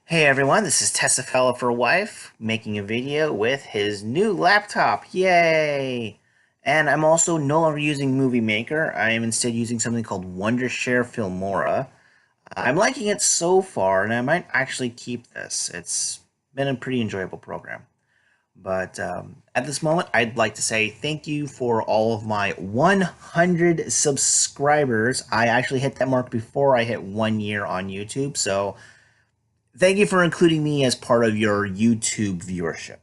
Hey everyone, this is Tessa for Wife making a video with his new laptop. Yay! And I'm also no longer using Movie Maker. I am instead using something called Wondershare Filmora. I'm liking it so far, and I might actually keep this. It's been a pretty enjoyable program. But at this moment, I'd like to say thank you for all of my 100 subscribers. I actually hit that mark before I hit 1 year on YouTube, so thank you for including me as part of your YouTube viewership.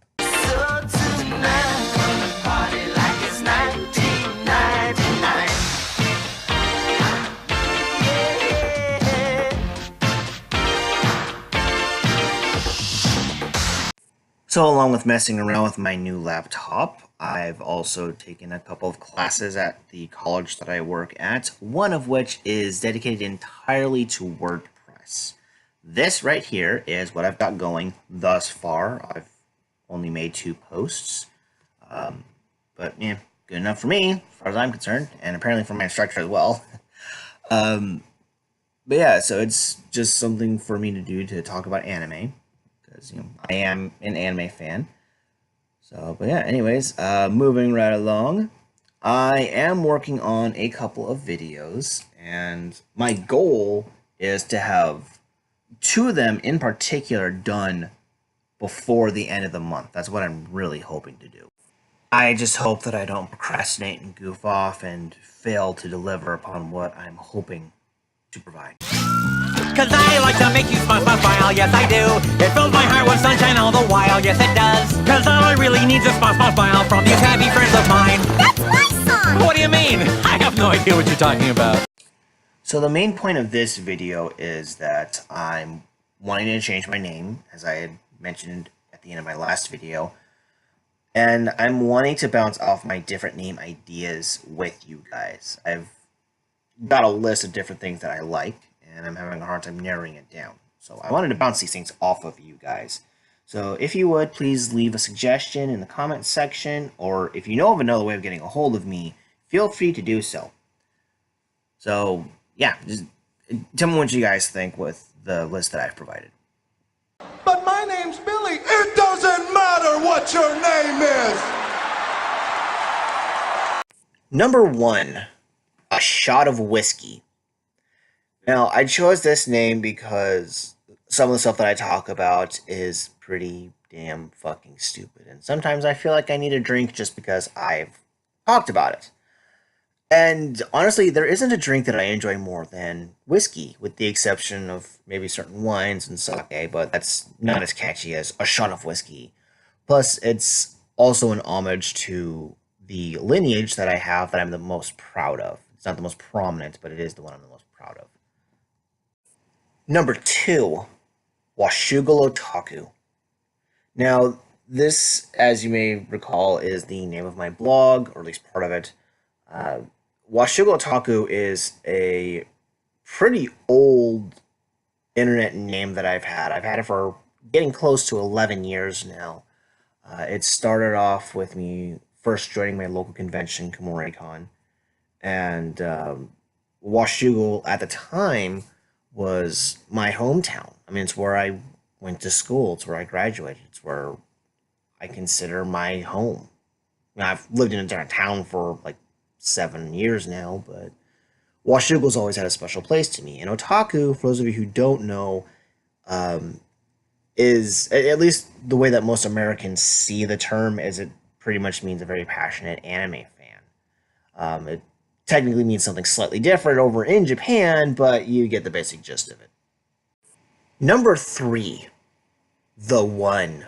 So along with messing around with my new laptop, I've also taken a couple of classes at the college that I work at, one of which is dedicated entirely to WordPress. This right here is what I've got going thus far. I've only made 2 posts, but yeah, good enough for me, as far as I'm concerned, and apparently for my instructor as well. But yeah, so it's just something for me to do to talk about anime, because I am an anime fan. So, but yeah, anyways, moving right along, I am working on a couple of videos, and my goal is to have 2 of them in particular done before the end of the month. That's what I'm really hoping to do. I just hope that I don't procrastinate and goof off and fail to deliver upon what I'm hoping to provide. Cause I like to make you smile, smile, smile, yes I do. It fills my heart with sunshine all the while, yes it does. Cause all I really need is a smile, smile, smile from these happy friends of mine. That's my song! What do you mean? I have no idea what you're talking about. So the main point of this video is that I'm wanting to change my name, as I had mentioned at the end of my last video. And I'm wanting to bounce off my different name ideas with you guys. I've got a list of different things that I like, and I'm having a hard time narrowing it down. So I wanted to bounce these things off of you guys. So if you would, please leave a suggestion in the comment section, or if you know of another way of getting a hold of me, feel free to do so. So yeah, just tell me what you guys think with the list that I've provided. But my name's Billy. It doesn't matter what your name is. Number 1, A Shot of Whiskey. Now, I chose this name because some of the stuff that I talk about is pretty damn fucking stupid. And sometimes I feel like I need a drink just because I've talked about it. And honestly, there isn't a drink that I enjoy more than whiskey, with the exception of maybe certain wines and sake, but that's not as catchy as A Shot of Whiskey. Plus, it's also an homage to the lineage that I have that I'm the most proud of. It's not the most prominent, but it is the one I'm the most proud of. Number 2, Washugal Otaku. Now, this, as you may recall, is the name of my blog, or at least part of it. Washugal Otaku is a pretty old internet name that I've had. I've had it for getting close to 11 years now. It started off with me first joining my local convention, KomoriCon, and Washougal at the time was my hometown. I mean, it's where I went to school. It's where I graduated. It's where I consider my home. Now, I've lived in a different town for like 7 years now, but Washougal's always had a special place to me. And otaku, for those of you who don't know, is, at least the way that most Americans see the term, is it pretty much means a very passionate anime fan. It technically means something slightly different over in Japan, but you get the basic gist of it. Number 3, The One.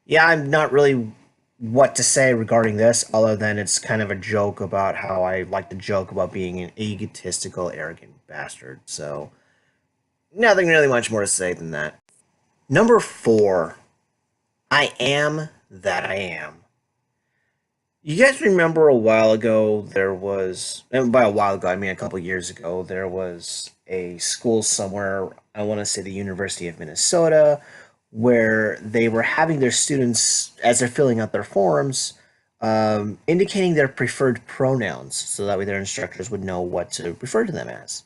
Yeah, I'm not really what to say regarding this, other than it's kind of a joke about how I like to joke about being an egotistical, arrogant bastard. So, nothing really much more to say than that. Number 4, I Am That I Am. You guys remember a while ago there was, and by a while ago I mean a couple years ago, there was a school somewhere, I want to say the University of Minnesota, where they were having their students, as they're filling out their forms, indicating their preferred pronouns, so that way their instructors would know what to refer to them as.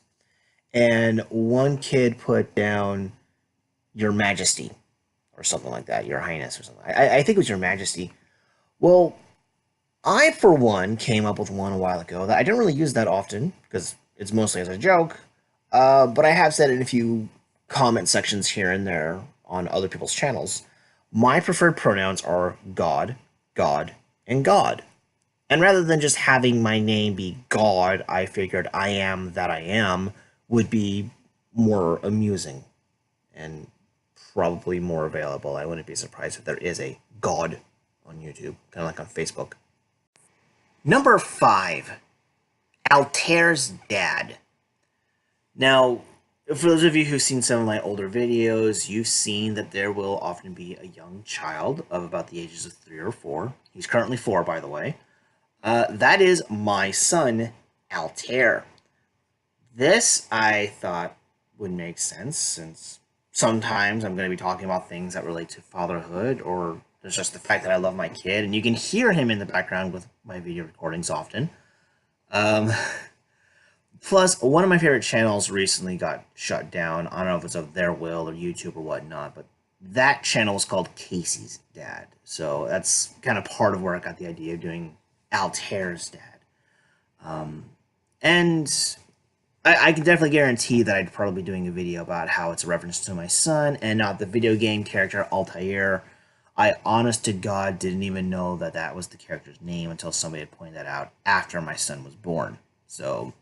And one kid put down Your Majesty, or something like that, Your Highness, or something. I think it was Your Majesty. Well, I, for one, came up with one a while ago that I didn't really use that often because it's mostly as a joke. But I have said in a few comment sections here and there on other people's channels. My preferred pronouns are God, God, and God. And rather than just having my name be God, I figured I am that I am would be more amusing and probably more available. I wouldn't be surprised if there is a God on YouTube, kind of like on Facebook. Number 5, Altair's dad. Now, for those of you who've seen some of my older videos, you've seen that there will often be a young child of about the ages of 3 or 4. He's currently 4, by the way. That is my son, Altair. This, I thought, would make sense, since sometimes I'm going to be talking about things that relate to fatherhood, or there's just the fact that I love my kid, and you can hear him in the background with my video recordings often. Plus, one of my favorite channels recently got shut down. I don't know if it's of their will or YouTube or whatnot, but that channel was called Casey's Dad. So that's kind of part of where I got the idea of doing Altair's dad. And I can definitely guarantee that I'd probably be doing a video about how it's a reference to my son and not the video game character Altair. I, honest to God, didn't even know that that was the character's name until somebody had pointed that out after my son was born. So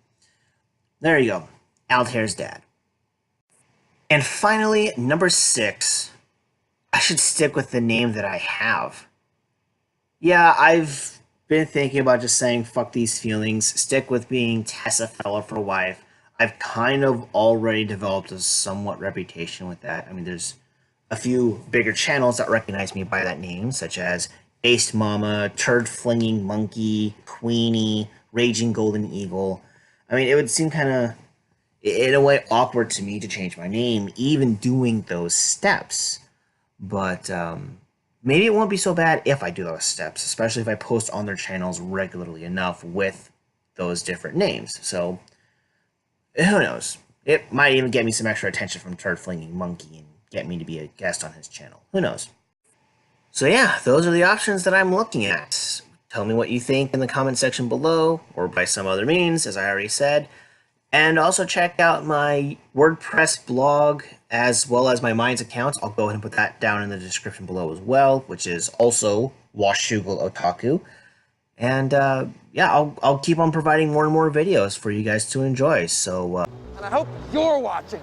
there you go, Altair's dad. And finally, number 6, I should stick with the name that I have. Yeah, I've been thinking about just saying fuck these feelings, stick with being Tessa Feller for wife. I've kind of already developed a somewhat reputation with that. I mean, there's a few bigger channels that recognize me by that name, such as Aced Mama, Turd Flinging Monkey, Queenie, Raging Golden Eagle. I mean, it would seem kind of, in a way, awkward to me to change my name, even doing those steps. But maybe it won't be so bad if I do those steps, especially if I post on their channels regularly enough with those different names. So, who knows? It might even get me some extra attention from Turd Flinging Monkey and get me to be a guest on his channel. Who knows? So yeah, those are the options that I'm looking at. Tell me what you think in the comment section below, or by some other means, as I already said. And also check out my WordPress blog, as well as my Minds account. I'll go ahead and put that down in the description below as well, which is also Washougal Otaku. And yeah, I'll keep on providing more and more videos for you guys to enjoy. So, And I hope you're watching.